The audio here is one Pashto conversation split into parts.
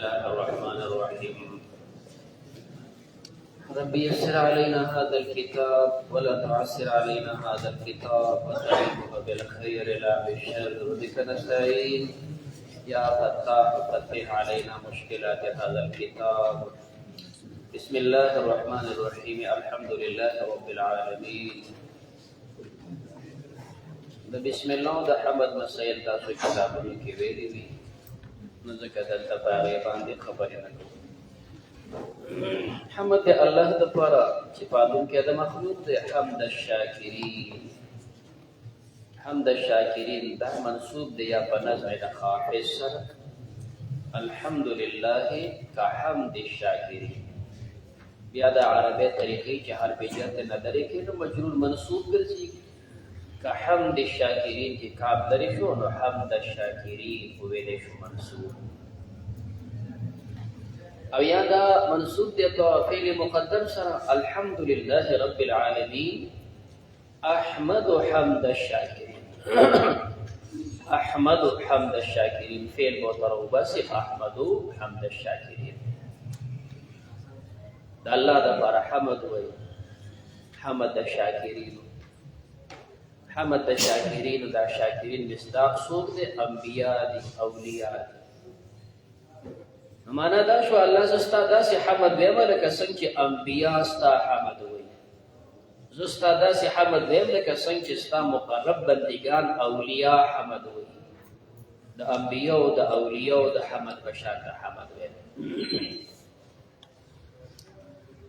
الله الرحمن الرحيم رب يسر علينا هذا الكتاب ولا تعسر علينا هذا الكتاب وتعينه بالخير لا بالشر بك نستعين يا فتاح فتح علينا مشكلات هذا الكتاب بسم الله الرحمن الرحيم الحمد لله رب العالمين بسم الله د حمد مسائل تاسو کتابونو کې ویلي دي نو ځکه دلته په هغې باندې خبرې نه کوو حمد د الله دپاره چې پالونکی د مخلوق دی حمد الشاکرین حمد الشاکرین دا منصوب دی یا په نظم د خافض سره الحمد لله که حمد الشاکرین بیا د عربی طریقې چې حرف جر ته نه لرې کې نو مجرور منصوب ګرځي که حمد الشاکرین کی کاب لري شو نو حمد الشاکرین ویلې شو منصوب او یا دا منصوب دی په فعل مقدم سره الحمد لله رب العالمین احمد حمد الشاکرین احمد حمد الشاکرین فعل مضارع بس احمد حمد الشاکرین دا الله د لپاره حمد وای حمد الشاکرین حمد الشاکرین دا شاکرین مصداق څوک دی انبیاء دي اولیاء دي معنا دا شو الله زستا داسې حمد ویم لکه څنګه چې انبیاء ستا حمد وایي زستا داسې حمد ویم لکه څنګه چې ستا مقرب بندگان اولیاء حمد وایي د انبیاء او د اولیاء د حمد په شان د حمد ویم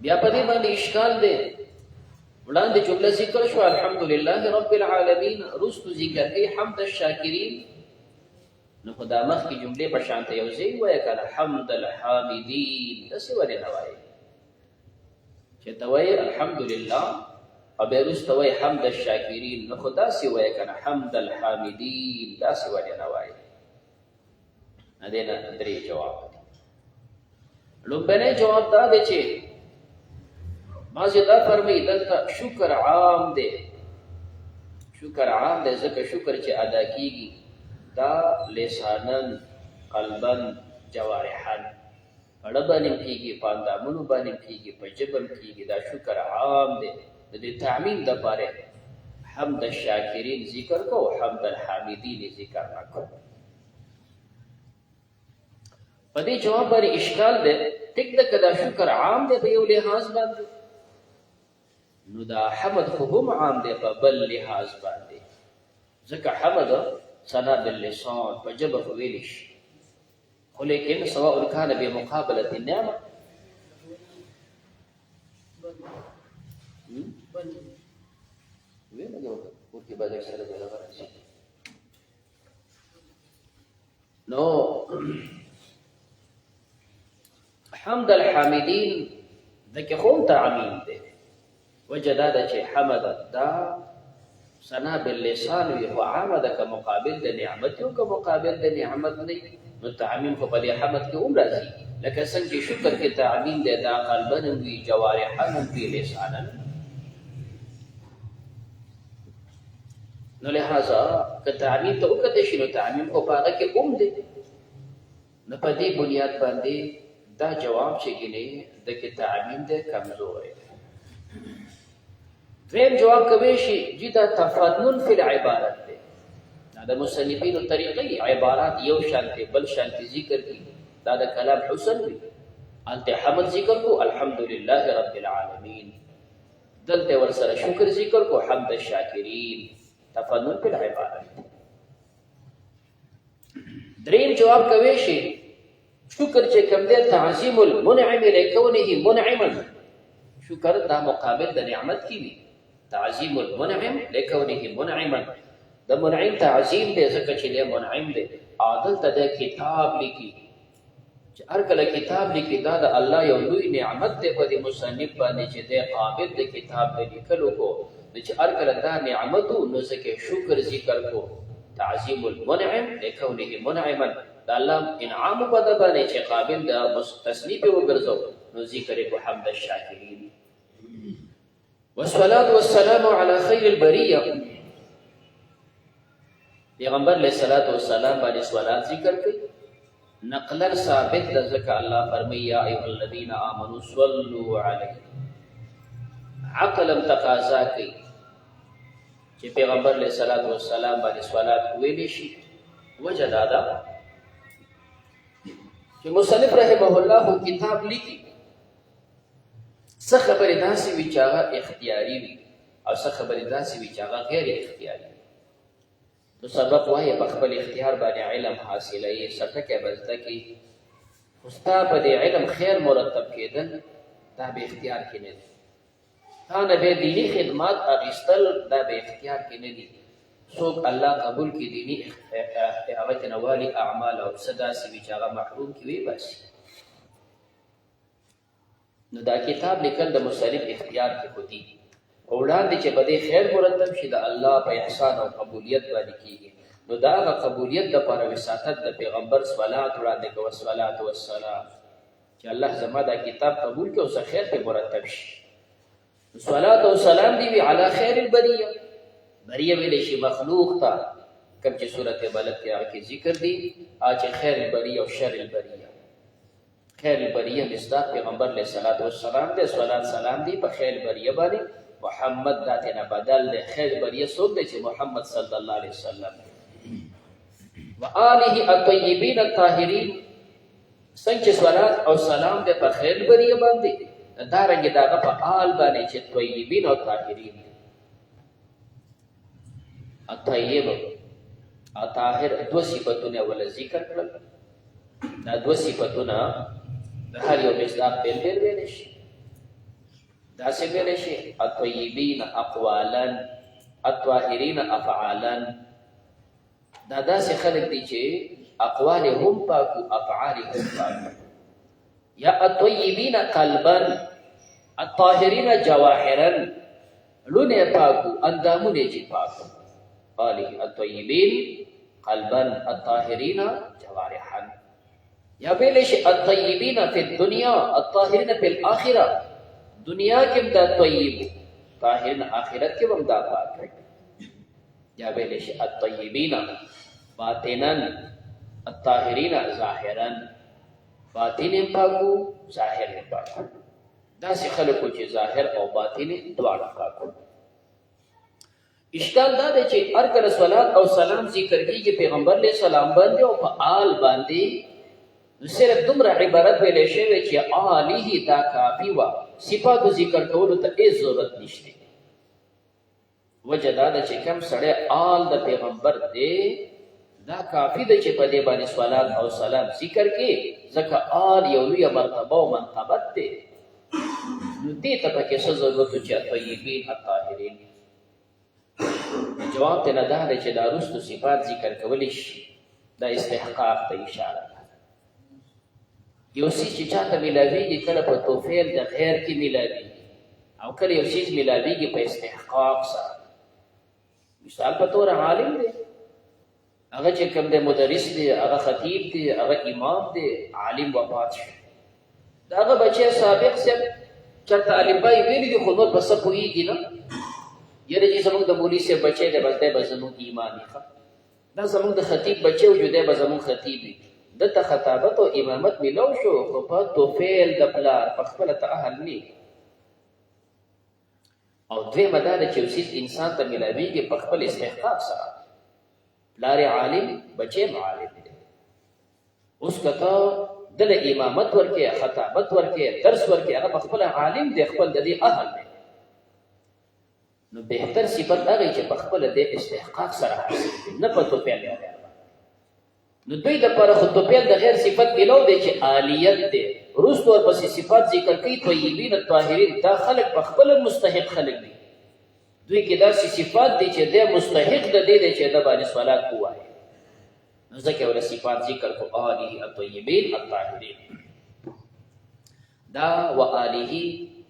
بیا په دې باندې اشکال دی وړاندې جمله ذکر شو الحمدلله رب العالمین رستو ذکر کوي حمد الشاکرین نو خدا مخکې جملې په شان ته یو ځای وایه کنه حمد الحامدین داسې ولې نه وایې چې ته وایې الحمدلله او بیا وروسته وایې حمد الشاکرین نو خو داسې وایه کنه حمد الحامدین داسې ولې نه وایې د دې نه درې جواب دی لومبنی جواب دا دی چې بعضې دا فرمایي دلته شکر عام دی شکر عام دی ځکه شکر چې ادا کیږي دا لسانن قلبن جوارحن اړه باندې کیږي په اندامونو باندې کیږي په ژبه کیږي دا شکر عام دی د دې تعمیم دپاره حمد الشاکرین ذکر کو حمد الحامدین ذکر نه کو په دې جواب باندې اشکال دی ټیک ده که دا شکر عام دی په یو لحاظ باندې نو دا حمد خو هم عام دی په بل لحاظ باندې ځکه حمد ثنا باللسان په ژبه خو ویلی شي خو لیکن سواء کان بمقابله النعمه نو حمد الحامدین دکې خو تعمیم دی وجه دا ده چې حمد دا ثنا باللسان وي خو عامه ده که مقابل د نعمت یو که مقابل د نعمت نه نو تعمیم خو په دې حمد کې هم راځي لکه څنګه چې شکر کې تعمیم دی دا قلبن وي جوارحن وي لسانن نو لہذا که تعمیم ته وکتې شي نو تعمیم خو په هغه کې هم دی نو په دې بنیاد باندې دا جواب چې ګینې د کې تعمیم دی کمزور دی دویم جواب کوي شي چې دا تفنن فی العبارت دی دا د مصنفینو طریقې عبارات یو شانتي بل شانتي ذکر کی دا د کلام حسن وي انت حمد ذکر کو الحمدلله رب العالمین دلته ور سره شکر ذکر کو حمد الشاکرین تفنن فی العبارت دریم جواب کوي شي شکر چې کوم دی تعظیم المنعم لکونه منعما شکر دا مقابل د نعمت کی وي تعظیم المنعم لکونه منعما د منعم تعظیم دی ځکه چې دی منعم دی عادل ته د کتاب لیکي چې هر کله کتاب لیکي دا د الله یو لوی نعمت دی په دې مصنف باندې چې دی قابل د کتاب د لیکلو کو چې هر کله دا نعمت نو ځکه شکر ذکر کو تعظیم المنعم لکونه منعما د الله انعام په د باندې چې قابل د تصنیف وګرځو نو ذکر کو حمد الشاکرین والصلاة والسلام على خير البرية پیغمبر علیہ الصلوۃ والسلام باندې صلوات ذکر کړي نقلا ثابت ده ذکر اللہ فرمی یا ایوہ الذین آمنوا صلو علیہ عقلم تقاضا کی چې پیغمبر علیہ الصلوۃ والسلام باندې صلوات ویلې شي وجه دا ده چې مصنف رحمه الله کتاب لیکي څه خبرې داسې وي چې هغه اختیاري وي او څه خبرې داسې وي چې هغه غیر اختیاري وي نو سبق وایي په خپل اختیار باندې علم حاصلوي سټکه به زده کړي خو ستا په دې علم خیر مرتب کېدل دا به اختیار کې نه دي تا نه به دیني خدمات اخیستل دا به اختیار کې نه دي څوک الله قبول کړي دیني هغه ته نوالي اعمال او څه داسې وي چې هغه محروم کې وي بس نو دا کتاب لیکل د مصنف اختیار کې خودي وړاندې چې بده خیر مرتب شي د الله په احسان او قبولیت باندې کیږي نو دا غ قبولیت د پر وساتت د پیغمبر صلوات وړاندې کو صلوات و السلام چې الله زما دا کتاب قبول کړي او څه خیر په مرتب شي صلوات و سلام دی علی خیر البریه بریه ویل شي مخلوق تا کوم چې سورته بلد کې هغه ذکر دی اج خیر البریه او شر البریه خیر البریه مصداق پیغمبر علیہ الصلوۃ والسلام دے صلوات سلام دی په خیر البریه باندې محمد ذات نه بدل دے خیر البریه څوک دی چې محمد صلی الله علیه وسلم و آله الطیبین الطاهرین څنګه صلوات او سلام دے په خیر البریه باندې دا رنګ داغه په آل باندې چې طیبین او طاهرین الطیب او طاهر دو صفاتونه ول ذکر کړل دا دو صفاتونه د هر یو مصداق بیل بیل ویل شي دا څه ویل شي الطیبین اقوالا الطاهرین افعالا دا داسې خلک دي چې اقوال هم پاک او افعال هم پاک یا الطیبین قلبا الطاهرین جواهرا لونه پاک اندامونه چې پاک قاله الطیبین قلبا الطاهرین جوارحا یا بیلش الطیبین فی الدنیا الطاهرین فی الاخرہ دنیا کې دا طیب طاهرین آخرت کې هم دا پاک یا بیلش الطیبین باطنا الطاهرین ظاهرا باطن پاکو ظاهر پاکو دا سی خلقو چې ظاهر او باطن دواړه پاکو اشکال دا دی چې هر کله صلوات او سلام ذکر کیږي پیغمبر علیہ السلام باندې او په آل باندې صرف دومره عبارت ویلې شوی چې آله دا کافی وا صفات ذکر کولو ته هیڅ ضرورت نشته وجه دا ده چې کوم سړی آل د پیغمبر دی دا کافی ده چې په دې باندې صلوات او سلام ذکر کې ځکه آل یو لوی مرتبه او منقبت دی نو دې ته پکې څه ضرورت چې طیبین الطاهرین جواب ته نه ده چې دا رستو صفات ذکر کولی شي دا استحقاق ته اشاره ده یو څه چې چاته ملاویږي کله په توفیل د غیر کې ملاویږي او کله یو څه ملاویږي په استحقاق سره مثال په تور عالم دی هغه چې کوم د مدرس دی هغه خطیب دی هغه امام دی عالم وفات شو داغه بچي سابق سے چرته الفبای ویلي دي خو نور بس پوېږي نه یره چې زموږ د مولوی سے بچي د بس د زموږ ایمان ښه دا زموږ د خطیب بچي او جوړه به زموږ خطیب د ته خطابت او امامت ملو شو خو په توفیل د پلار په خپل ته اهل ني او دوی مدار چې اوسې انسان ته ملاويږي په خپل استحقاق سره پلار عالم بچي عالم دي اوس کته د امامت ورکه خطابت ورکه درس ورکه هغه خپل عالم دی خپل د دې اهل دی نو بهتر صفت هغه چې په خپل د استحقاق سره حاصل نه په توفیل نو دوی د پر خو توفیل د غیر صفت ملو دی چې عالیت دی روز تور پس صفات ذکر کوي طیبین الطاهرین دا خلق په خپل مستحق خلق دي دوی کې دا صفات دي چې د مستحق د دې چې د باندې صلات کوه نو ځکه ول صفات ذکر کو آله الطیبین الطاهرین دا و آله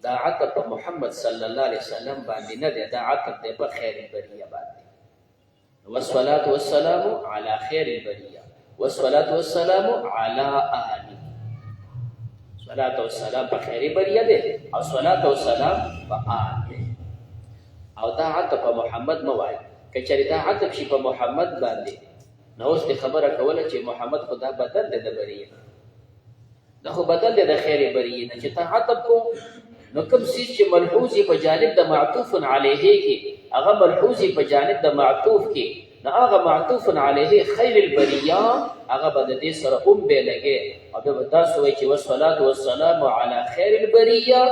دا عطف محمد صلی الله علیه وسلم باندې نه دی دا عطف دی په خیر البریه باندې والصلاه والسلام علی خیر البریه والصلاه والسلام علی آله صلاه والسلام په خیر البریه دی او صلاه والسلام په آله او دا عطف محمد موای کچری دا عطف شي په محمد باندې نو اوس دې خبره کوله چې محمد خدا بدل دی د بریه دا خو بدل دی د خیر بریه نه چې ته عطب کو نو کوم څه چې ملحوظ په جانب د معطوف علیه کې هغه ملحوظ په جانب د معطوف کې نو هغه معطوف علیه خیر البریه هغه بد دې سره به لګي او به تاسو وایي چې والصلاه والسلام علی خیر البریه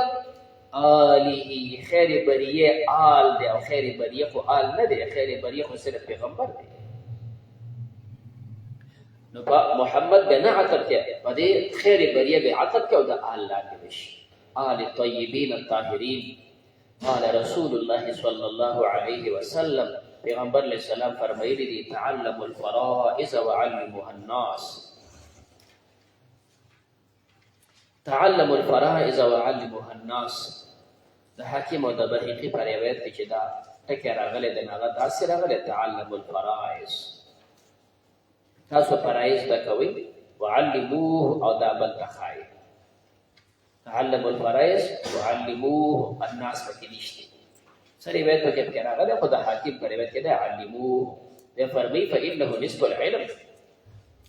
آله خیر بریه آل دی او خیر بریه خو آل نه دی خیر بریه خو صرف پیغمبر دی نو په محمد به نه عطب کې په دې خیر بریه به عطب کې او د آل لاندې وشي آل الطیبین الطاهرین قال رسول الله صلی الله علیه وسلم پیغمبر علیہ السلام فرمایلی دي تعلموا الفرائض وعلموها الناس تعلموا الفرائض وعلموها الناس د حاکم او د بهقي پر روایت کې چې دا ټکی راغلی د هغه داسې راغلی تعلموا الفرائض تاسو فرائض زده کوئ وعلموه او دا بل تخایي تعلموا الفرائض وعلموه الناس پکې نشته سره روایت کې راغلی خو د حاکم پر روایت کې دا علموه دا فرمایي فإنه نصف العلم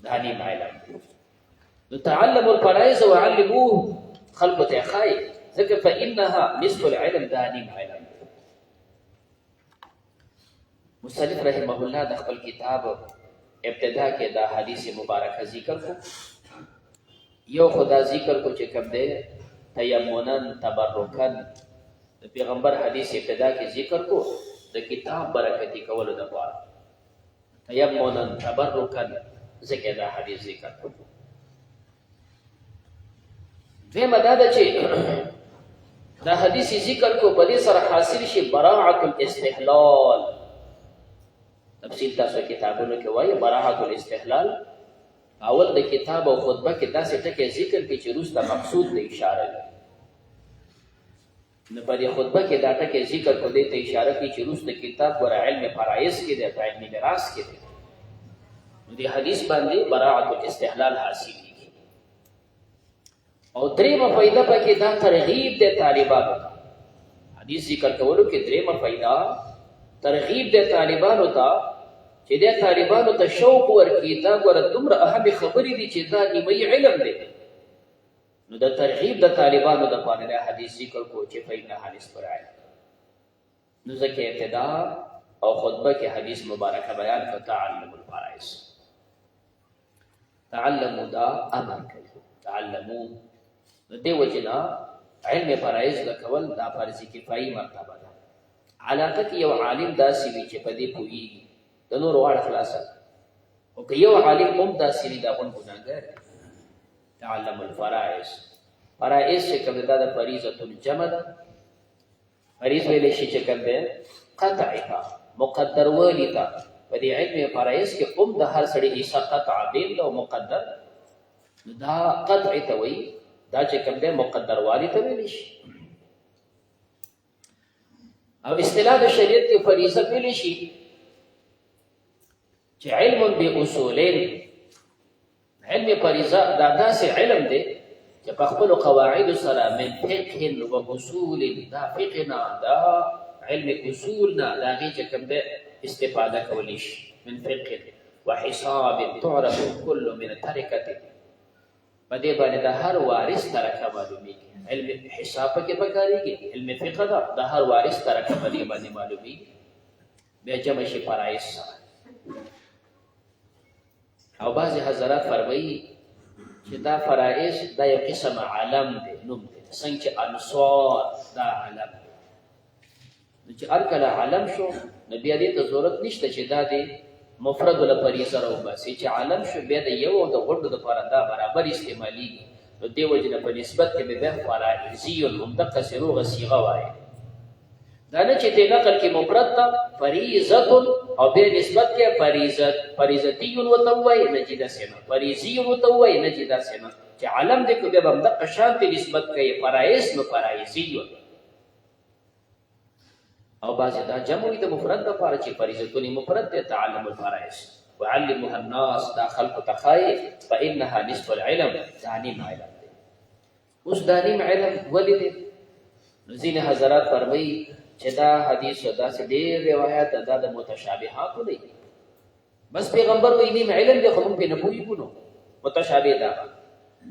دا نیم علم نو تعلموا الفرائض وعلموه خلق ته خای ځکه فإنها نصف العلم دا نیم علم مصنف رحمه الله د خپل کتاب ابتدا کې دا حدیث مبارکه ذکر کو یو خدا ذکر کو چې کوم دی تیمنا تبرکن د پیغمبر حدیث ابتدا کې ذکر کو د کتاب برکتی کولو د پاره تیمنا تبرکن ذکر دا حدیث ذکر کو دویمه دا ده چې دا حدیث ذکر کو په دې سره حاصل شي براعة الاستحلال تفصیل تاسو کتابونو کې وایي براعة الاستحلال اول د کتاب او خطبه کې داسې ټکي ذکر کې چې روسته مقصود ته اشاره ده نو په دې خطبه کې دا ټکي ذکر کو دې ته اشاره کوي چې روسته کتاب ور علم فرایض کې ده علم میراث کې ده نو دې حدیث باندې براعة الاستحلال حاصل او دریمه فائدہ پکې دا ترغیب د طالبانو ته حدیث ذکر کولو کې دریمه فائدہ ترغیب د طالبانو ته چې د طالبانو ته شوق ورکړي دا ګوره دومره اهم خبرې دي چې دا نیمه علم دی نو د ترغیب د طالبانو د پاره د حدیث ذکر کو چې فائدہ حدیث پر آئے نو ځکه ابتدا او خطبه کې حدیث مبارکه بیان کو تعلم الفرائض تعلموا دا امر کوي تعلموا دې وجنا علم فرایض د کول دا فرض کفایي مرتبه ده علاقه کې یو عالم داسې وي چې په دې پوهیږي د نور واړه خلاصه او که یو عالم هم داسې وي دا غون ګناګار تعلم الفرائض فرائض چې کوم دا د فریضه الجمع ده فریض ویل شي چې کوم ده قطعه مقدر ولیدا په دې علم فرائض کې هم د هر سړي حصہ قطع دین او مقدر دا قطع ته وي دا چې کوم ده مقدر والی ته ویل شي او اصطلاح د شریعت کې فریضه ویل شي چې علم باصولین علم فریضه دا داسې علم دی چې په خپل قواعد سره من فقه و اصول دا فقهنا دا علم اصولنا دا غي چې کوم ده استفاده کولی شي من فقه وحساب تعرف كل من تركته په دې باندې د هر وارث ترکه معلومیږي علم حساب کې پکاريږي علم فقه دا د هر وارث ترکه په دې باندې معلومیږي بیا جمع شي فرایض او بعضی حضرات فرمایي چې دا فرایض دا یو قسم علم دی نوم دی څنګه انصار دا علم چې هر کله علم شو نبی دې ته ضرورت نشته چې دا دی مفرد ولا فریضه راو باسي چې عالم شو بیا د یو او د غړو د لپاره دا برابر استعمالي نو دی وجنه په نسبت کې به فرایضی المدق سروغ صيغه وایي دا نه چې د نقل کې مفرد ته فریضه او به نسبت کې فریضتی وتوي نجدا سینا فریضی وتوي نجدا سینا چې عالم دې کو به مدق شانت نسبت کوي فرایض نو فرایضی او بعض دا جمع د مفرد د لپاره چې فریضتون مفرد ته تعلم الفرائض وعلمها الناس دا خلق تخای فانها نصف العلم ثاني علم اوس دانیم علم ولید ځینې حضرات فرمایي چې دا حدیث دا ډېر روایت دا د متشابهات دي بس پیغمبر وی نیم علم دی خو موږ په نه پوهیږو نو متشابه ده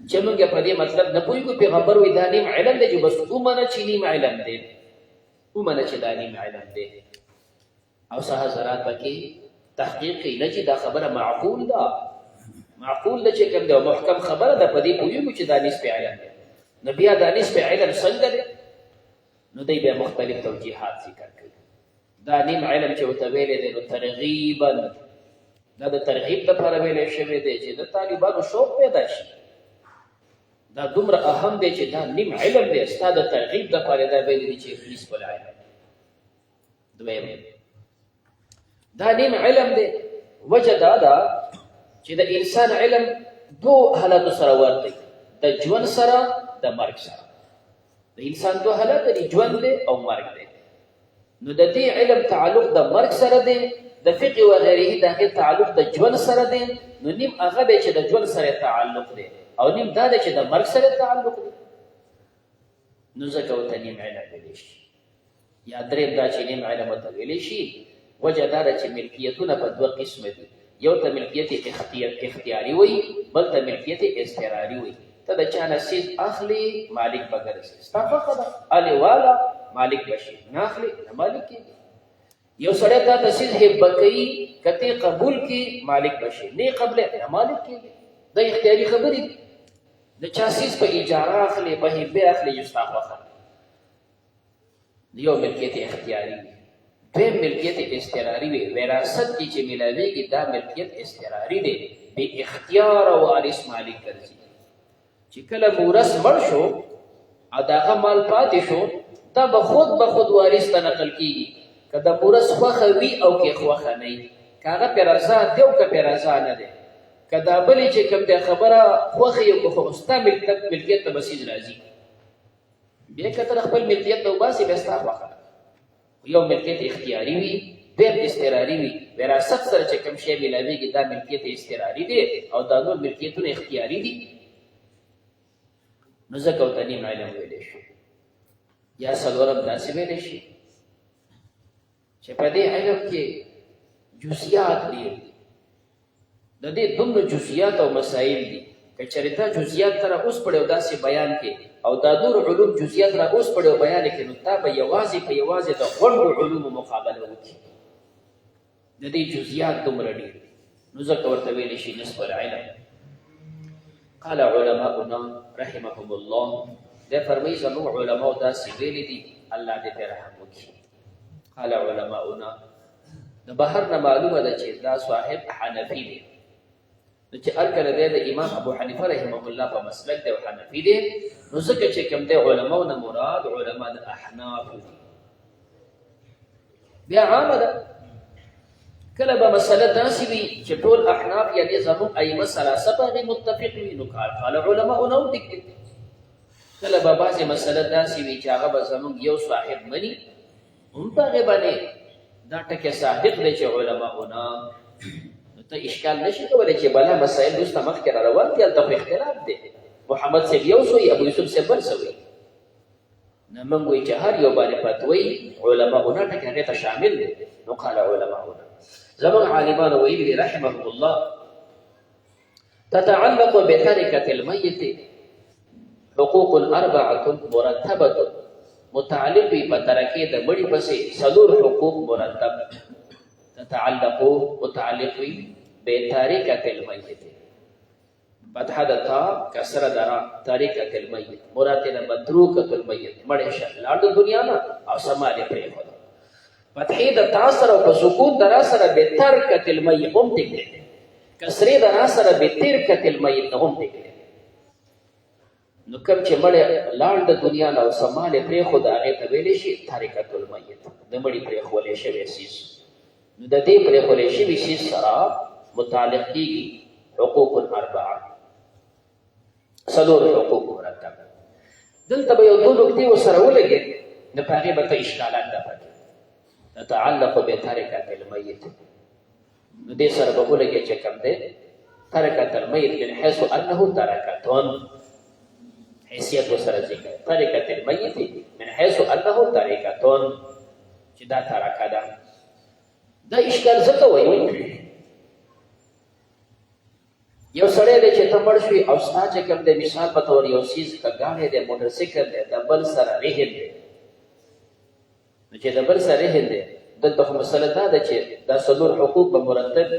چې موږ په دې مطلب نه پوهیږو پیغمبر وی دا نیم علم دی چې بس ومنه چې نیم علم دی ومنه چې دا نیم علم دی او صح حضرات پکې تحقیق کړي چې دا خبره معقول ده چې کوم دی محکم خبره ده په دې پوهیږو چې دا نسبه علم دی نو بیا دا نسبه علم څنګه دی نو دی بیا مختلف توجیهات ذکر کړي دا نیم علم چې وته ویلې دی نو ترغیبا دا د ترغیب لپاره ویلې شوی دی چې د طالبانو شوق پیدا شي دا دومره اهم دی چې دا نیم علم دی استاد ترغیب لپاره دا ویلې دي چې ابلیس بل علم دویم دا نیم علم دی وجه دا ده چې د انسان علم دو حالاتو سره ورته د ژوند سره د مرګ سره د انسان دو حالات دي ژوند دی او مرګ دی نو د دې علم تعلق د مرګ سره دی د فقه و غیره دغه تعلق د ژوند سره دی نو نیم هغه به چې د ژوند سره تعلق دی او نیم دا چې د مرګ سره تعلق دی نو ځکه وته نیم علم ویل شي یا درې دا چې نیم علم وته ویل شي وجه دا چې ملکیتونه په دوه قسم دي یو ته ملکیت اختیاري وي بل ته ملکیت اضطراري وي ته د چا نصیب اخلي مالک بګرځي ستا فقط علي والا مالک بشي نه اخلي نه مالک کیږي یو سړی دا نصیب هبه کوي کته قبول کی مالک بشي نه قبل نه مالک کیږي د اختیاري خبرې د چا سیس په اجاره اخلي په هبه اخلي یستا فقط یو ملکیت اختیاري وي دویم ملکیت اضطراري وي وراثت کې چې ملاويږي دا ملکیت اضطراري دی به اختیار او وارث مالک ګرځي چې کله مورث مړ شو او داغه مال پاتې شو دا به خود وارث ته نقل کیږي کله مورث خوخه وي او کې خوخه نه کاغه پر رضا دی او که پر رضا نه دی کدا بلې چې کوم د خبره خوخه یو خو استا ملکیت ته بسیج راځي بیا کتر خپل ملکیت ته وباسي بستا خوخه یو ملکیت اختیاري وي دیم اضطراري وي وراثت سره چې کوم شی ملاويږي دا ملکیت اضطراري دی او دا نور ملکیتونه اختیاري دي نو ځکه ورته نیم علم ویلی شي یا څلورم داسې ویلی شي چې په دې علم کې جزئیات ډېر دي د دې دومره جزئیات او مسایل دي که چېرې تا جزئیات ته را اوس پړی او داسې بیان کې او دا نور علوم جزئیات را اوس پړی او بیان کې نو تا به یوازې په یوازې د غونډو علومو مقابله وکړي د دې جزئیات دومره ډېر دي نو ځکه ورته ویلی شي نصف العلم قال علماؤنا رحمهم الله ده فرمای زموږ علماء داسې ویلي دي الله دې په رحم وکړي قال علماؤنا د بهر نه معلومه ده چې دا صاحب حنفي دی نو چې الکله د امام ابو حنیفه رحمه الله په مسلک دی او حنفي دی نو ځکه چې کوم دی علماء نه مراد علماء د احناف دي بیا عامه ده کله به مسله داسې وي چې ټول احناف یعنې زموږ ائمه ثلاثه په هغې متفق وي نو قال علماؤنا هم دي کله به بعضې مسله داسې وي چې هغه به زموږ یو صاحب مني هم په هغې باندې دا ټکی صادق دی چې علماؤنا نو ته اشکال نشي کولی چې بلا مسایل وروسته مخکې را روان دي هلته خو اختلاف دی محمد صاحب یو څه وي ابو یوسف صاحب بل څه وي نه موږ وایي چې هر یو باندې فتوی علماؤنا ټکی هغې ته شامل دی نو قال علماؤنا زمن عالمان ویلی رحمه الله تتعلق بتركة الميت حقوق أربعة مرتبة متعلق بتركه د مړي پسې څلور حقوق مرتب تتعلق متعلق بتركة الميت فتح دتا کسر درا تركة الميت مراتنا متروكة الميت مړي شه لاړ د دنیا نه او سماله پرې هو فتحې د تا سره په سکون د را سره به ترکت المیت هم ټیکلی کسرې د را سره به ترکت المیت هم ټیکلی نو کوم چې مړی لاړ د دنیا نه او سمالې پرېښود هغې ته ویلی شي ترکت المیت د مړي پرېښولی شوی سیز نو د دې پرېښولی شوي سیز سره متعلق کېږي حقوق الاربعه څلور حقوق مرتب دلته به یو دوه نکتې ورسره ولګې نو په هغې به ته اشکالات ده پکې تتعلق بتركة الميت نو دې سره به ولګي چې کوم دی تركة الميت من حيث انه تركة حیثیت ورسره ذکر تركة الميت من حيث انه تركة چې دا ترکه ده دا اشکال ځکه وایي یو سړی دی چې ته مړ شوي او ستا چې کوم دی مثال په طور یو څیز که ګاډی دی موټرسایکل دی د بل سره رهن دی نو چې د بل سره رهن دی دلته خو مسله دا ده چې دا څلور حقوق به مرتب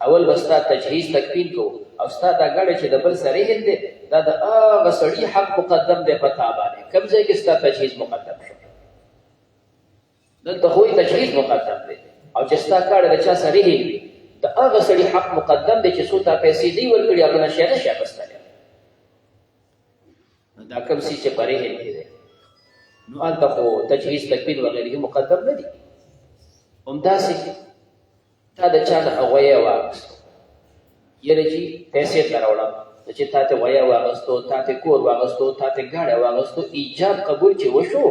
اول به ستا تجهیز تکفین کو او ستا دا ګاډی چې د بل سره رهن دی دا د هغه سړي حق مقدم دی په تا باندې کوم ځای کې ستا تجهیز مقدم شو دلته خو تجهیز مقدم دی او چې ستا ګاډی د چا سره رهن وي د هغه سړي حق مقدم دی چې څو تا پیسې دی ورکړي هغه نشي نه شي اخیستلی دا کوم څیز چې په رهن کې دی نو هلته خو تجهیز تکفین وغیره مقدم نه دي همداسې تا د چا نه غویه واخیستو یعنې چې پیسې ته راوړم چې تا ته غویه واخیستو تا ته کور واخیستو تا ته ګاډی واخیستو ایجاب قبول چې وشو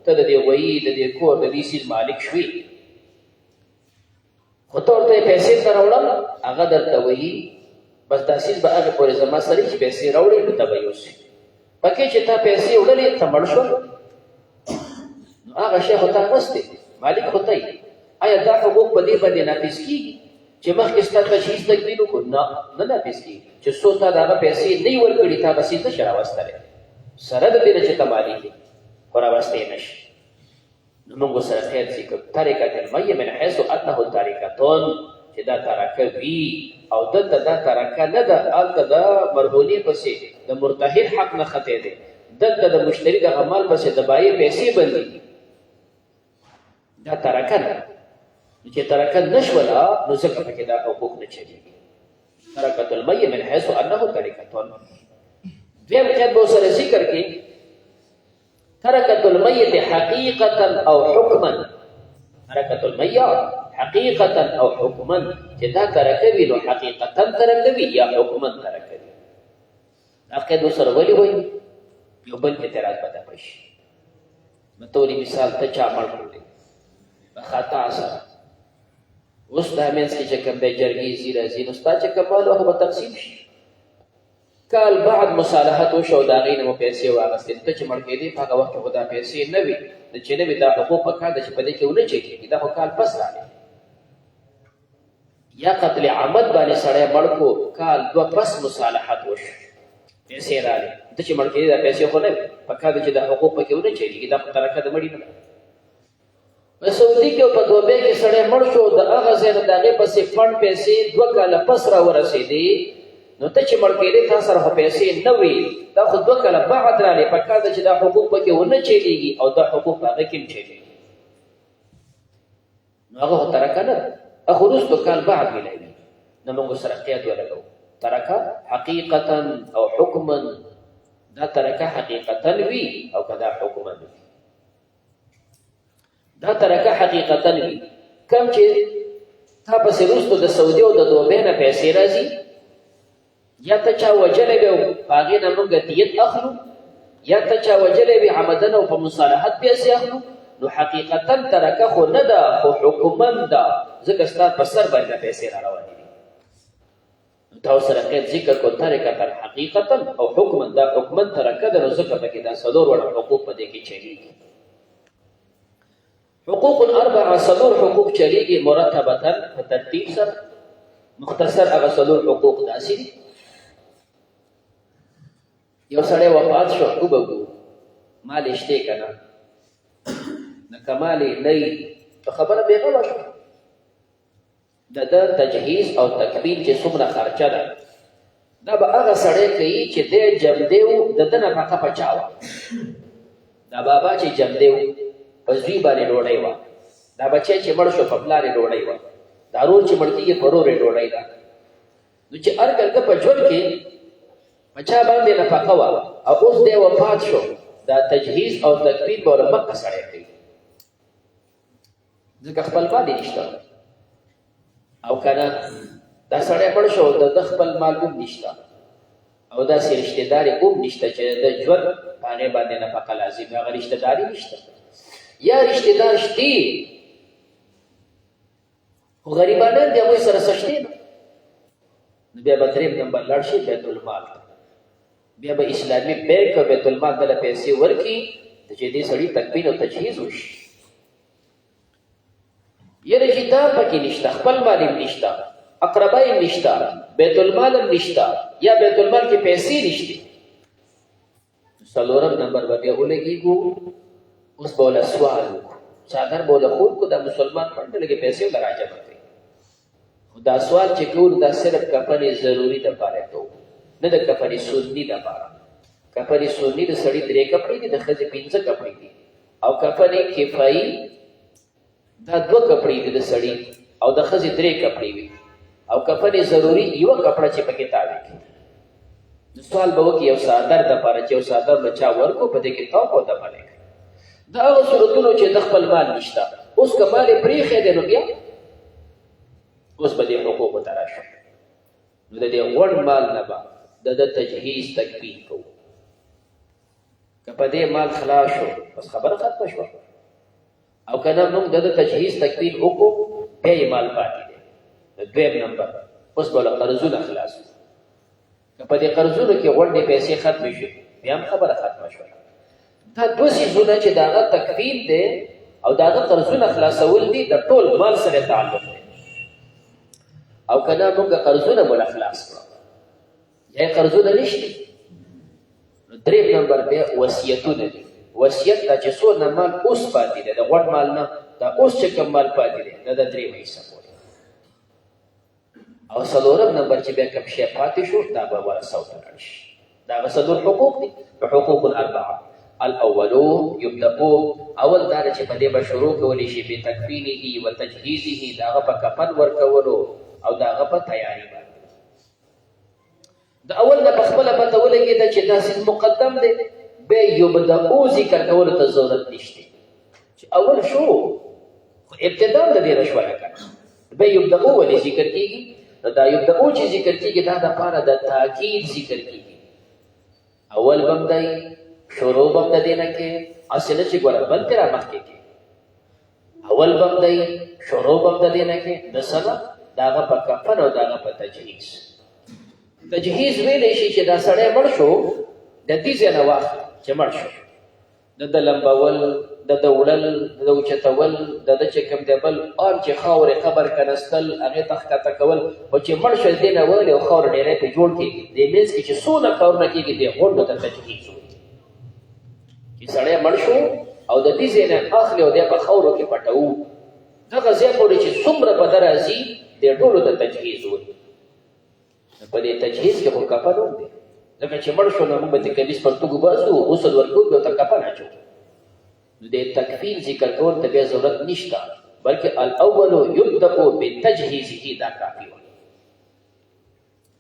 ته د دې غویي د دې کور د دې څیز مالک شوي خو ته ورته پیسې ته راوړم هغه درته وایي بس دا څیز به هغې پورې زما سره چې پیسې راوړې نو ته به یوسې پکې چې تا پیسې وړلې ته مړ شول نو هغه شی خو تا نستی مالک خو ته آیا دا حقوق په دې باندې نافظ کېږي چې مخکې ستا تجهیز تکفین وکړو نه نافظ کېږي چې څو تا د هغه پیسې نه وي ورکړي تا به څیز نشي راوستلی سره د دې نه چې ته مالک یې خو راوستی نشي نو موږ سره خیر ذکر ترکة المیت من حیث انه ترکتون چې دا ترکه وي او دلته دا ترکه نه ده هلته د مرهونې پسې د مرتهن حق نه خطی دی دلته د مشتري د عمل پسې د بایع پیسې بندي دا ترکه نه چې ترکه نشوله نو ځکه پکې دا حقوق نه چلیږي ترکة المیت من حیث انه ترکتون دویم قید به سره ذکر کې ترکة المیت حقیقتا او حکما ترکة المیت حقیقتا او حکما چې دا ترکه وي نو حقیقتا ترکه وي یا حکما ترکه وي دا قید سره ولې وایي یو بل اعتراض پیدا شي بطوري مثال ته چا مړ کړی په خطا سره اوس دا منځ کې چې کوم دی جرګې ځي راځي نو ستا چې کوم مال هغه به تقسیم شي کال بعد مصالحت وشو د هغې نه مو پیسې واخیستې ته چې مړ کېدې په هغه وخت کې خو دا پیسې نه وي د چې نه وي دا حقوق په کار ده چې په دې کې ونه چېکېږي دا خو کال پس راغلی یا قتل عمد باندې سړی مړ کو کال دوه پس مصالحت وشو پیسې راغلې ته چې مړ کېدې دا پیسې خو نه وي په کار ده چې دا حقوق په کې ونه چېکېږي دا خو ترکه د مړي نه ده په سعودي کې او په دوبۍ کې سړی مړ شو د هغه ځای نه د هغې پسې فنډ پیسې 2 کاله پس راورسېدې نو ته چې مړ کېدې تا سره خو پیسې نه وي دا خو 2 کاله بعد راغلې په کار ده چې دا حقوق پکې ونه چلیږي او دا حقوق په هغه کې هم چلیږي نو هغه خو ترکه نه ده هغه وروستو کال بعد میلاوي نو موږ سره قید ولګوو ترکه حقیقتا او حکما دا ترکه حقیقتا وي او که دا حکما وي دا ترکه حقیقتا وي کم چې تا پسې وروستو د سعودي او د دوبۍ نه پیسې راځي یا ته چا وجلی وي او په هغې نه موږ دیت اخلو یا ته چا وجلی وي عمدن او په مصالحت پیسې اخلو نو حقیقتا ترکه خو نه ده خو حکما ده ځکه ستا په سر باندې پیسې را روانې دي تا ورسره قید ذکر کو ترکة حقیقتا او حکما دا حکما ترکه ده نو ځکه پکې دا 4 وړه حقوق په دې کې چلیږي حقوق الاربعه 4 حقوق چلیږي مرتبتا په ترتیب سره مختصر هغه 4 حقوق داسې دي یو سړی وفات شو وبګو مال شته کنه نه کمال نه په خبره بیغمه شو د تجهیز او تکفین چې څومره خرچه ده دا به هغه سړی کوي چې دی جمدیو د ده نفقه پچاوه دا بابا چې جمدیو په زوی باندې ډوډۍ وه دا بچی چې مړ شو په پلار یې ډوډۍ وه دا رور چې مړ کېږي په رور یې ډوډۍ ده نو چې هر کله په ژوند کې په چا باندې نفقه وه او اوس دی وفات شو دا تجهیز او تکفین به ورته مکه سړی کوي ځکه خپل مال یې نشته او که نه دا سړی مړ شو د خپل مال هم نشته او داسې رشتهدار یې هم نشته چې د ژوند په هغې باندې نفقه لازم هغه رشتهداري نشته یا رشتهدار شتې خو غریبانان د هغوی سره څه شتې نه نو بیا به 3 نمبر لاړ شي بیت المال ته بیا به اسلامي بینک او بیت المال دله پیسې ورکړي چې دې سړي تکفین او تجهیز وشي یعنې چې دا پکې نشته خپل مال هم نشته اقربای نشتا، بیت المال نشتا، یا بیت المال کې پیسې نشته. څلورم نمبر به بیا ولګېږو، اوس به وله سوال وکړو، څادر به وله خور کړو، دا مسلمان منډه لږې پیسې وله راجمع کړي. خو دا سوال چې کوو دا صرف کفن ضروري دپاره کوو، نه د کفن سني دپاره. کفن سني د سړي 3 کپړې دي، د ښځې 5 کپړې دي، او کفن کفایي دا 2 کپړې دي د سړي، او د ښځې 3 کپړې وي، او کفن ضروري 1 کپړه چې پکې تاوي کړي. سوال به وکړي یو څادر دپاره چې یو څادر له چا ورکړو، په دې کې توپ او دفنې کړي. دا هغه صورتونو چې د خپل مال نشته. اوس که مال یې پرېښی دی نو بیا اوس به دې حقوقو ته راشو، نو د دې غوړ مال نه به د تجهیز تکفین کوو. که په دې مال خلاص شو بس خبره ختمه شوه، او که نه موږ د تجهیز تکفین وکړو بیا یې مال پاتې دی. دویم نمبر اوس به له قرضونه خلاص وو. که په دې قرضونو کې غونډې پیسې ختمې شي بیا هم خبره ختمه شوه. دا 2 څیزونه چې د هغه تکفین دی او د هغه قرضونه خلاصول دي، د ټول مال سره تعلق دی. او که نه موږ قرضونه مو له خلاص کړو یا قرضونه نشته. دریم نمبر بیا وصیتونه دي. وصیت دا چې څونه مال اوس پاتې دی، د غوړ مال نه، دا اوس چې کوم مال پاتې دی دا د 3 حصه پورې. او څلورم نمبر چې بیا کوم شی پاتې شو دا به ورثو ته لاړ شي. دا به څلور حقوق دي، حقوق الاربعه. الاولو یبدأو، اول دا چې په دې به شروع کولی شي بتکفینه و تجهیزه، د هغه په کفن ورکولو او د هغه په تیاري باندې. د اول نه په خپله پته ولګېده چې دا څیز مقدم دی، بیا یبدأو ذکر کولو ته ضرورت نشته. چې اول شو خو ابتدا د دې نه شوله که بیا یبدأو ولې ذکر کېږي؟ دا یبدأو چې ذکر کېږي دا دپاره د تاکید ذکر کېږي. اول بم دی، شروع بم د دې نه کې، هسې نه چې ګوره بل ترې رامخکې کې. اول بم دی، شروع بم د دې نه کې، د څه نه؟ د هغه په کفن او د هغه په تجهیز. تجهیز ویلی شي چې دا سړی مړ شو، د دې ځای نه واخله چې مړ شو، د ده لمبول، د ده وړل، د ده اوچتول، د ده چې کوم دی بل عام چې خاورې قبر کنستل، هغې ته ښکته کول. خو چې مړ شو دې نه ولې او خاوره ډېری پرې جوړ کړي، دې منځ کې چې څونه کارونه کېږي دې غونډو ته تجهیز وایي. چې سړی مړ شو او د دې ځای نه اخلي او دی په خاورو کې پټوو، دغه ځای پورې چې څومره په ده راځي دې ټولو ته تجهیز وایي. په دې تجهیز کې خو کفن هم دی، ځکه چې مړ شو نو موږ به د کمیس پرتوګ وباسو، غسل ورکوو، بیا ورته کفن اچوو. نو د تکفین ذکر کول ته بیا ضرورت نشته، بلکې الاولو یبدأو بتجهیزه، دا کافي وه.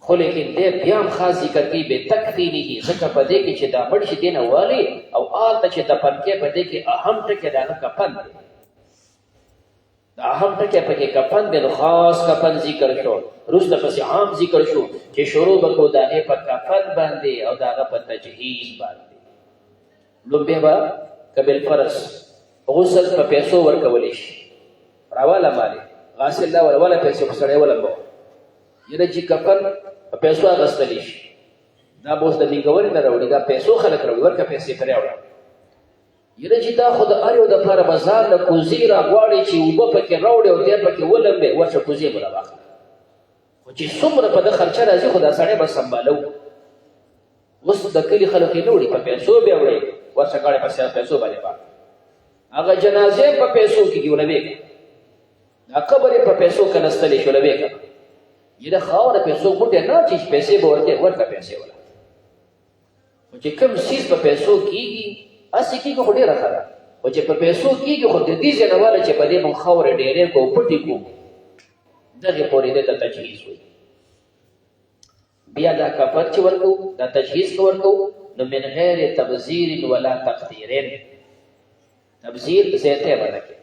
خو لیکن دی بیا هم خاص ذکر کوي بتکفینه، ځکه په دې کې چې دا مړ شي دې نه والي او هلته چې دفن کې په دې کې اهم ټکی د هغه کفن دی. دا اهم ټکی پکې کفن دی، نو خاص کفن ذکر شو. وروسته پسې عام ذکر شو چې شروع به کړو د هغې په کفن باندې او د هغه په تجهیز باندې. لومبیا به که بالفرض غسل په پیسو ورکولی شي، راواله مالې غاسل لا وله پیسې خو سړی ولګوه، یعنې چې کفن په پیسو اخیستلی شي، دا به اوس د نیګورې نه راوړي، دا پیسو خلک راوړي، ورکه پیسې پرې راوړه. یعنې چې دا خو د هر یو دپاره به ځان له کوزې راغواړي چې اوبه پکې راوړي او دی پکې ولمبې، ورشه کوزې به راواخلي. خو چې څومره په ده خرچه راځي خو دا سړی به سنبالو. اوس د کلي خلک یې نه وړي، په پیسو بیا وړي، ورشه ګاډۍ په پیسو باندې پاک، هغه جنازې په پیسو کېږي ولوې که، دا قبر یې په پیسو کنستلی شي ولوې که. یې د خاوره پیسو بوټی نه چې پیسې به ورکړې، ورکړه پیسې وله. خو چې کوم څیز په پیسو کېږي هسې کېږي خو ډېره ښه ده، خو چې په پیسو کېږي خو د دې ځای نه واله چې په دې موږ خاورې ډېرې کړو، پټې کړو، دغې پورې دې ته تجهیز وایي. بیا دا کفن چې ورکوو، دا تجهیز که ورکوو، نو من غیر تبذیر ولا تقدیر. تبذیر زیاتی به نه کې،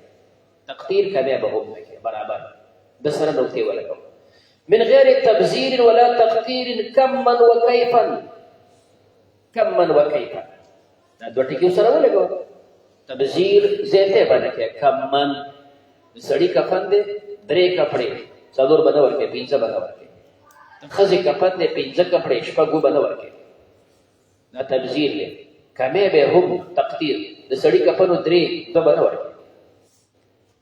تقدیر کمی به هم نه کې، برابر د سره نقطې ولګوو. من غیر تبذیر ولا تقدیر کما وکیفا، کما وکیفا، دا دوه ټکي سره ولګوو. تبذیر زیاتی به نه کې، کما د سړي کفن دی 3 کپړې، 4 به نه ورکوي، 5 به نه ورکوي. د ښځې کفن دی 5 کپړې، 6 به نه ورکوي. دا تبذیر دی. کمی به هم تقدیر، د سړي کفنو 3 2 به نه ورکوي،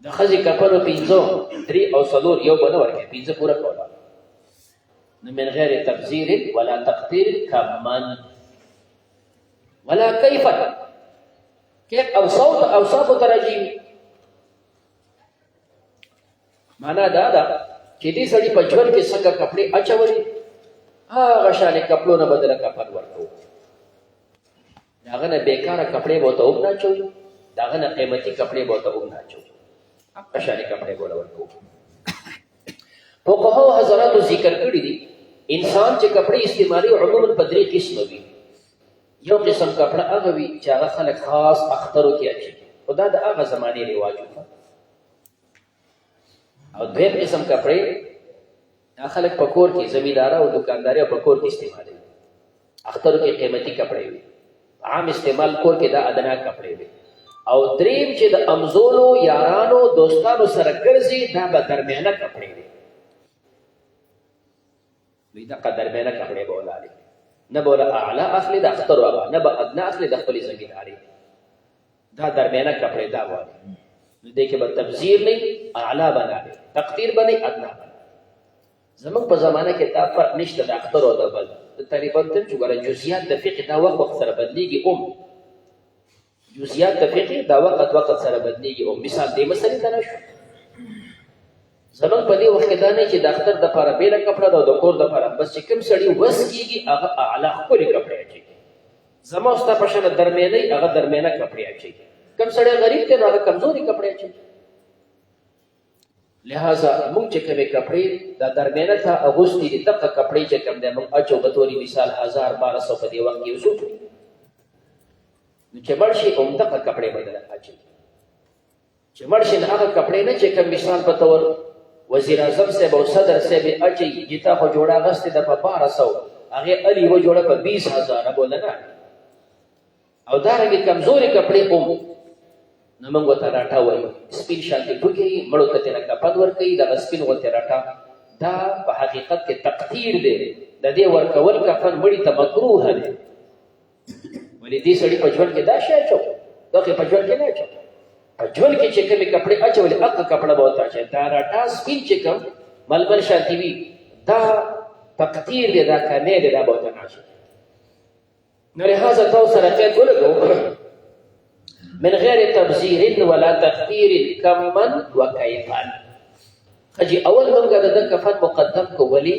د ښځې کفنو 5 3 او 4 1 به نه ورکوي، 5 پوره کوله. من غیر تبذیر ولا تقدیر کمن ولا کیفا کیف او صوت او صوت ترجیم معنا دا دا چې دې سړي په ژوند کې څنګه کپڑے اچولي هغه شانې کپړو نه بدله کفن ورکو داغه نه بیکاره کپڑے به ته وګنا چوي داغه نه قیمتي کپڑے به ته وګنا چوي هغه شانې کپڑے بوله ورکو فقهاء حضرات ذکر کړی دي انسان چې کپڑے استعمالي عموما په درې قسم وي یو قسم کپڑا هغه وي چې هغه خلک خاص اخترو کې اچي خدا د هغه زمانه رواج و او دویم قسم کپڑے خلک په کور کې زمیندار او دکانداري په کور کې استعمالوي اخترو کې قیمتي کپڑے وي عام استعمال کور کې دا ادنا کپڑے وي او دریم چې د امزولو یارانو دوستانو سره ګرځي دا به درمیانه کپڑے وي دا درمیانه کپڑے بولاله نه بوله اعلی اخلي د اختر وابا نه به ادنا اخلي د خپل زمینداري دا درمیانه کپڑے دا وایي نو دې کې به تبذیر نه اعلی بناله تقدیر بني ادنا زموږ په زمانه کې دا فرق نشته د اختر او د بل تقریبا تر چې ګره جزئیات د فقه دا وخت سره بدليږي جزئیات د فقه دا وخت سره بدليږي مثال دې مسلې ته نشو زموږ په دې وخت کې دا نه چې د اختر د لپاره بیل کپڑا دا د کور د لپاره بس چې کوم سړی وس کیږي هغه اعلی خپل کپڑے اچي زموږ ستا په شان درمیانه هغه درمیانه کپڑے اچي کوم سړی غریب ته هغه کمزوري کپڑے اچي لہذا موږ چې کومه کپڑے دا درمیانه ته اغوستي دي دغه کپڑے چې کوم دي موږ اچو په توري مثال 1000 1200 په دی وخت کې وسو نو چې مرشي کوم دغه کپڑے بدل اچي چې مرشي هغه کپڑے نه چې کوم مثال په تور وزیر اعظم سے او صدر سے به اچي جتا خو جوړه غسته د 1200 هغه علي و جوړه په 20000 بولنه او دا رنګ کمزوري کپڑے نو موږ ته راټا وایو سپین شانتي ټوکی مړو ته تیرا کپد ور کوي دا سپین و ته راټا دا په حقیقت کې تقدیر دی د دې ورکول کفن مړی ته مکروه دی ولې دې سړي په ژوند کې دا شی چو دا په ژوند کې نه چو په ژوند کې چې کومې کپڑے اچولې هغه کپڑا به وتا چې دا راټا سپین چې کوم ملبل شانتي وي دا تقدیر دی دا کمه دی دا به وتا نه شي نو لهدا تاسو سره کې ولګو من غیر تبذیر ولا تقدیر کمن وکیفا خجی اول منګه د کفن مقدم کو ولی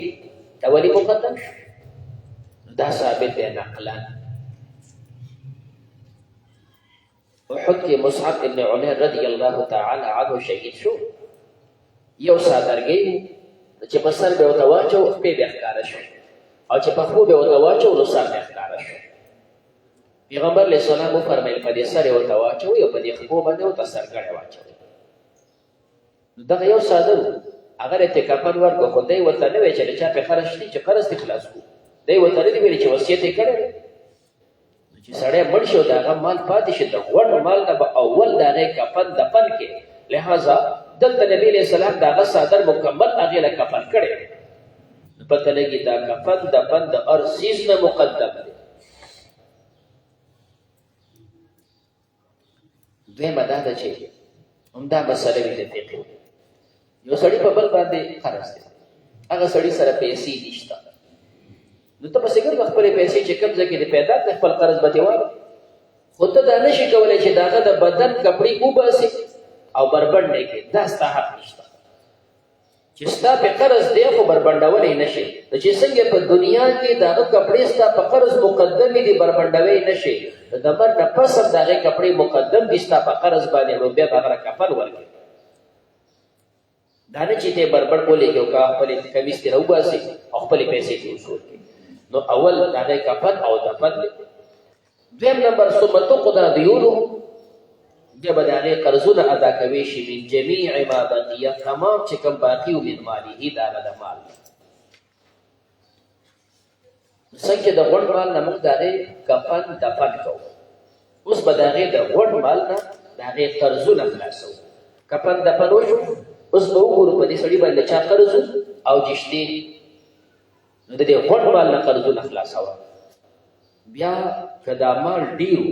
مقدم شو دا ثابت دی نقلا احد کې مصعب ابن عمر رضی الله تعالی عنه شهید شو یو سادرګي چې په سر به وتواچو په بهکار شو او چې په خو به وتواچو نو سر بهکار شو پیغمبر علیہ السلام فرمایل په دې سره ورته واچو یو په دې خو باندې او تاسو سرګړې واچو دا یو ساده اگر ته کفن ورکو خدای ورته نه وی چې چا په خرج دي چې قرض دي خلاص کو دی ورته دی ویل چې وصیت یې کړی چې سړی مړ شو دا مال پاتې شي د غوړ مال نه اول دا کفن دفن کې لہذا دلته نبی علیہ السلام دا صادر مکمل هغه له کفن کړي پته لګی دا کفن دفن د ارسیز نه مقدم دی دویمه دا ده چې همدا مسله وي د فقه یو سړی په بل باندې قرض دی هغه سړی سره پیسې نشته نو ته په څنګه خپل پیسې چې کوم ځکه دې پیدا کړ خپل قرض به دیوال خو ته دا نشي کولای چې داغه د بدن کپړې وباسي او بربند نه کې دا ستا حق نشته چې ستا په قرض دی خو بربندولې نشي چې څنګه په دنیا کې داغه کپړې ستا په قرض مقدم دي بربندوي نشي د مر نه پس دغه کپڑے مقدم دي ستا په قرض باندې نو بیا هغه کفن ورکړي دا نه چې ته بربر بولې یو کا خپل کمیس ته راوباسي او خپل پیسې ته وصول کړي نو اول دغه کفن او دفن دویم نمبر ثبت قدر دیونو بیا به دغه قرضونه ادا کوي شي من جميع ما بقي تمام چې کوم باقي او من مالی دا د مال څنګه د غوړ مال نه موږ دغه کفن دفن کوو اوس به دغه د غوړ مال نه دغه قرضونه خلاصو کفن دفن وشو اوس به وګورو په دې سړي باندې چا قرض او جشتي نو د دې غوړ مال نه قرضونه خلاصو بیا کدا مال ډیرو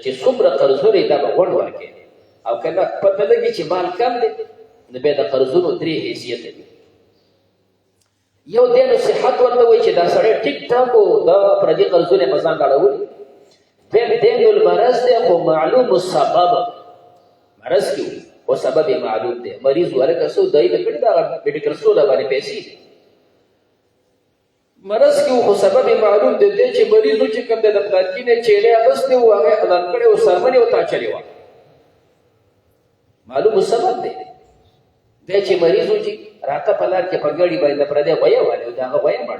چې څومره قرضونه دا به غوړ ورکړي او کله پته لګي چې مال کم دی نو به د قرضونو درې حیثیت دی یو دی نو صحت ورته وایي چې دا سړی ټیک ټاک و دا پردي قرضونه په ځان اړولي. دویم دین المرض دی خو معلوم السبب مرض کې خو سبب یې معلوم دی. مریض ورکه څو دای به کړي دا میډیکل سټور باندې پیسې دي مرض کې خو سبب یې معلوم دی چې مریض چې کوم د پلاتکی نه چیرې اغستې و هغه اعلان کړی او سامنے وتا چلی و معلوم السبب دی. دی چې مریض و چې راته په لار کې په ګاډي باندې پردی غویه والي دا هغه غویه مړ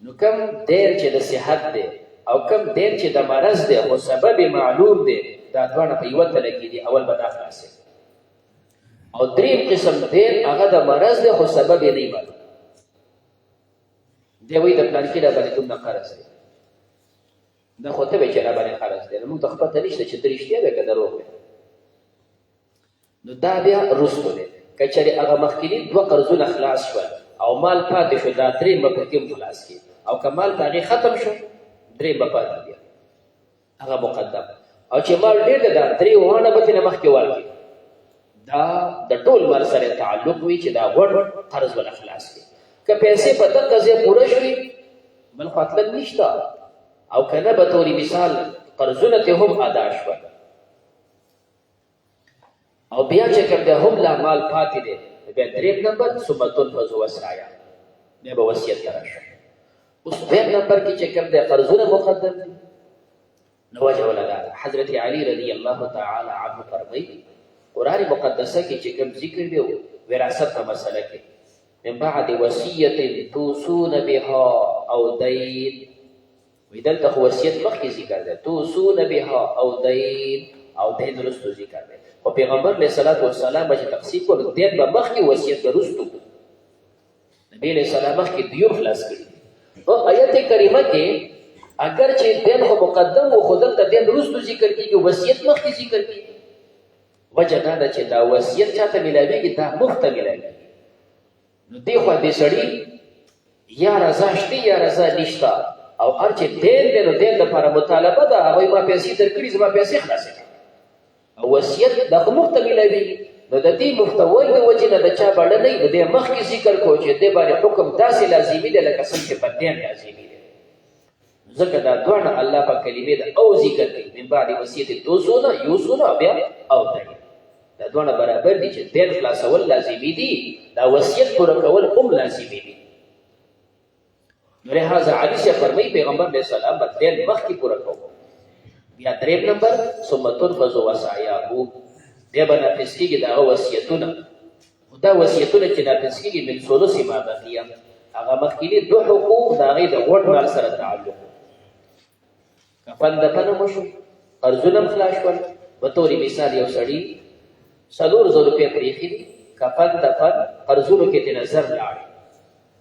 نو کم دیر چې د صحت دی او کم دیر چې د مرض دی خو سبب معلوم دی دا دواړه په یوه تله کې دي. اول به دا خلاصې او دریم قسم دیر هغه د مرض دی خو سبب یې نه معلوم دی. وایي د پلانکي را باندې دومره قرض دی دا خو ته وایي چې را باندې قرض دی نو موږ ته خو پته نشته چې ته رښتیا دی که دروغ دی. نو دا بیا رسو دی که چېرې هغه مخکیني دوه قرضونه خلاص شول او مال پاتې شو دا درې به په کې خلاص کړي او که مال په هغې ختم شو درې به پاتې بیا هغه مقدم او چې مال ډېر دی دا درې وانه به ترې مخکې ورکړي دا د ټول مال سره تعلق وي چې دا غوړ قرض ولا خلاص کړي. که پیسې په دغه ځای پوره شوي بل خو مطلب نشته او که نه به طوري مثال قرضونه ترې هم ادا شول او بیا چې کوم دی هم لا مال پاتې دی بیا دریم نمبر ثم تنفذ وصایا بیا به وصیت ته راشي. اوس دویم نمبر کې چې کوم دی قرضونه مقدم دي نو وجه ولا دا حضرت علی رضی الله تعالی عنه فرمایي قرآن مقدسه کې چې کوم ذکر دی وراثت په مسله کې من بعد وصیت توصون بها او دین وی دلته خو وصیت مخکې ذکر دی توصون بها او دین او دین رستو ذکر دی او پیغمبر علیه الصلاۃ والسلام چې تقسیم کول دین به مخکې وصیت رستو نبی علیه السلام مخکې دیو خلاص کړي. او آیت کریمه کې اگر چې دین خو مقدم و خو دلته دین رستو ذکر کیږي وصیت مخکې ذکر کیږي وجه دا ده چې دا وصیت چاته ملاویږي دا مفته ملاویږي نو دی خو دې سړي یا رضا شته یا رضا نشته او هر چې دین دی نو دین لپاره مطالبه ده هغوی ما پیسې درکړي زما پیسې خلاصې کړه او وصیت دا خو مفته ملاویږي نو د دې مفتوی د وجې نه د چا بړه نه نو دې مخکې ذکر کو چې دې باندې حکم داسې لازمي دی لکه څنګه چې په دین لازمي دی ځکه دا دواړه الله په کلمې د او ذکر کوي من بعد وصیت توصون یوصون بیا او دین دا دواړه برابر دي چې دین خلاصول لازمي دي دا وصیت پوره کول هم لازمي دي. نو لہذا علی سے فرمایي پیغمبر علیه السلام به دین مخکې پوره کوو. بیا دریم نمبر ثم تنفذ وصایاه بیا به نافظ کېږي د هغه وصیتونه دا وصیتونه چې نافظ کېږي من ثلث ما بقیه هغه مخکیني دو حقوق د هغې د غوټ مال سره تعلق کفن دفن مو شو قرضونه هم خلاص شول په طورې مثال یو سړي 4,000 روپۍ پرېښي دي کفن دفن قرضونو کې ترې زر لاړې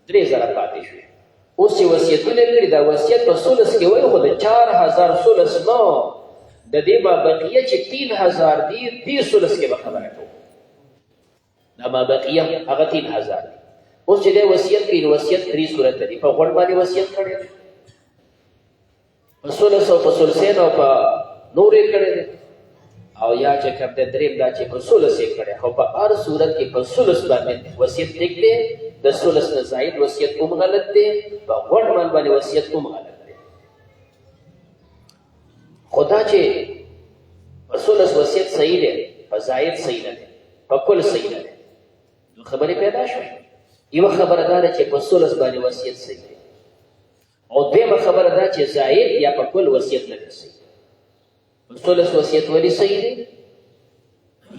3,000 پاتې شوې اوس چې وصیتونه کړي دا وصیت په ثلث کې وایي خو د 4,000 ثلث نه د دې ما بقیه چې 3,000 دي دې ثلث کې به خبره کوو دا ما بقیه هغه 3,000 دي. اوس چې دی وصیت کوي نو وصیت 3 صورته دي په غوړ باندې وصیت کړی په ثلث او په ثلثین او په نور یې کړی دی او یا چې کوم دی دریم دا چې په ثلث یې کړی خو په هر صورت کې په ثلث باندې وصیت ټیک دی د ثلث نه زائد وصیت هم غلط دی په غوړ مال باندې وصیت هم غلط دی. خدا چې په ثلث وصیت صحیح دی په زائد صحیح نه دی په کل صحیح نه دی نو خبرې پیدا شوې. یوه خبره دا ده چې په ثلث باندې وصیت صحیح دی او دویمه خبره دا چې زائد یا په کل وصیت نه دی صحیح. په ثلث وصیت ولې صحیح دی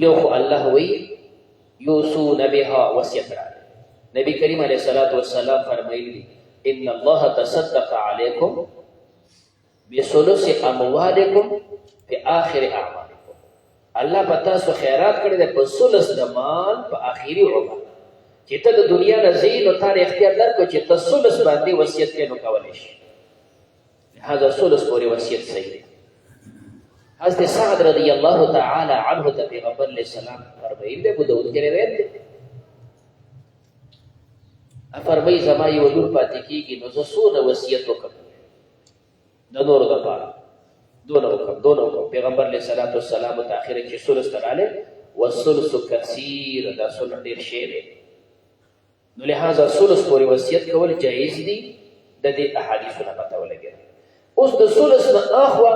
یو خو الله وایي یوصون بها وصیت راغلی نبی کریم علیه الصلاۃ والسلام فرمایلی دي ان الله تصدق علیکم بثلث اموالکم فی آخر اعمالکم الله په تاسو خیرات کړی دی په ثلث د مال په آخري عمر چې ته د دنیا نه ځې نو تا اختیار درکړو چې ته ثلث باندې وصیت کوې نو کولی شي لهذا ثلث پورې وصیت صحیح دی. حضرت سعد رضی الله تعالی عنه ته پیغمبر علیه السلام فرمایي دی ابو داود کې روایت دی فرمایي زما یو لور پاتې کېږي نو زه څونه وصیت وکړم د نورو دپاره دونه وکړم پیغمبر علیه الصلاۃ والسلام ته اخره چې ثلث ته راغلی والثلث کثیر دا ثلث ډېر شی دی نو لہذا ثلث پورې وصیت کول جایز دي د دې احادیثو نه پته ولګي. اوس د ثلث نه اخوا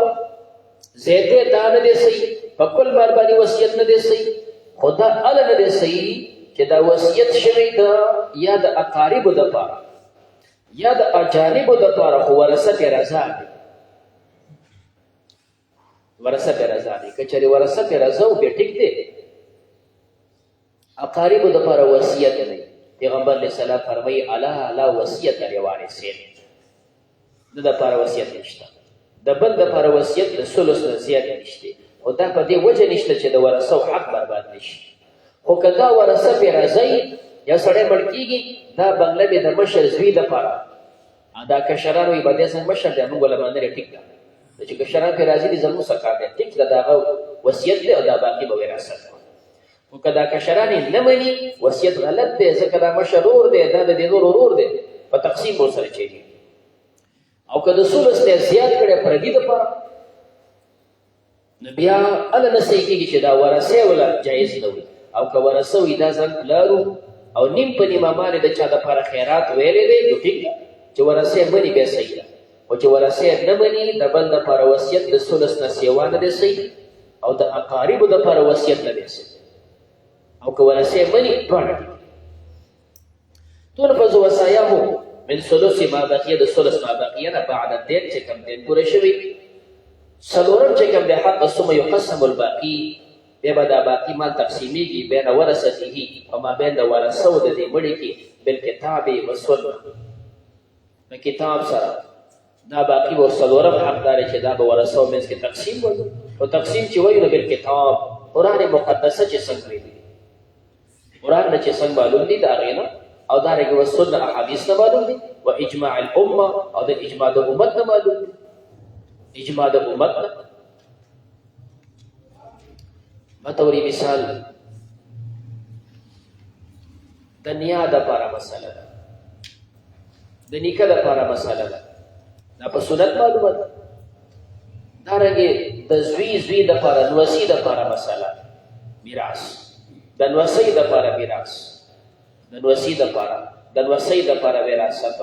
زیاته دا نه دی صحیح، په کل مال باندې وصیت نه دی صحیح، خدا ال نه دی صحیح چې دا وصیت شوی دا یا د اقاربو د پاره یا د اجانبو د پاره، خو ورثه په رضا دی، ورثه په رضا دی. کچری ورثه په رضا او به ټیک دی، اقاربو د پاره وصیت نه. پیغمبر علیہ السلام فرمایي الا لا وصیت لوارثین، د لپاره وصیت نشته، د بل د لپاره وصیت د ثلث نه زیات نشته. او دا په دې وجه نشته چې د ورثو حق برباد نشي. خو کدا ورثه په راځي یا سړی مړ کیږي، دا بنگله به د مشر زوی د لپاره دا کشران وي بده څنګه مشر دی، موږ له باندې ټیک ده چې کشران په راځي دي زموږ سکا دی ټیک ده، دا وصیت دی او دا باقي به وراثت. او کدا کشران نه مني وصیت غلط دی، ځکه دا مشرور دی، دا د دې نور ورور دی، په تقسیم ور سره چي. او کدا ثلث ته زیات کړي پر دې د پاره نو بیا ال نه صحیح کېږي چې دا ورثه ولا جایز نه وي. او که ورثه وي دا ځل لارو او نیم په نیمه باندې د چا د لپاره خیرات ویلې دی نو ټیک ده چې ورثه مني بیا صحیح ده. او چې ورثه نه مني د بل د لپاره وصیت د ثلث نه سیوا نه دی صحیح، او د اقاربو د لپاره وصیت نه دی صحیح. او که ورثه مني ټول تنفذ وصاياه من ثلث ما بقي، د ثلث ما بقي نه بعد الدين چې کوم دین پوره شوی. څلورم چې کوم د حق ثم يقسم الباقي، بیا به دا باقي مال تقسیمیږي بین ورثته او ما بین د ورثو د دې مړي کې بالکتاب والسنه، د کتاب سره دا باقي و څلورم حقدار چې دا به ورثو منځ کې تقسیم وي. او تقسیم چې وایي نو بالکتاب قرآن مقدسه چې څنګه ویلي، قرآن نه چې څنګه معلوم دي دا غینا، او دا رګ وسنه احادیث نه معلوم دي، و اجماع الامه او د اجماع د امت نه معلوم دي. اجماع د امت نه متوري مثال د نیا د لپاره مسله ده، د نیکه د لپاره مسله ده، دا په سنت معلومه ده. دا رګ د زوی د لپاره نوسی د لپاره مسله میراث، د نوسی د لپاره میراث، د نوسی د لپاره وراثت.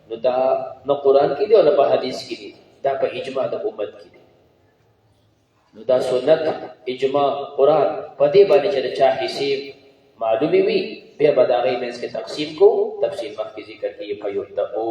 نو دا نه قرآن کې دی او نه په حدیث کې دی، دا په اجماع د امت کې دی. نو دا سنت اجماع قرآن په دې باندې چې د چا حصې معلومي وي بیا به د هغې منځ کې تقسیم کو. تفصیل مخکې ذکر کړي په یو دقو.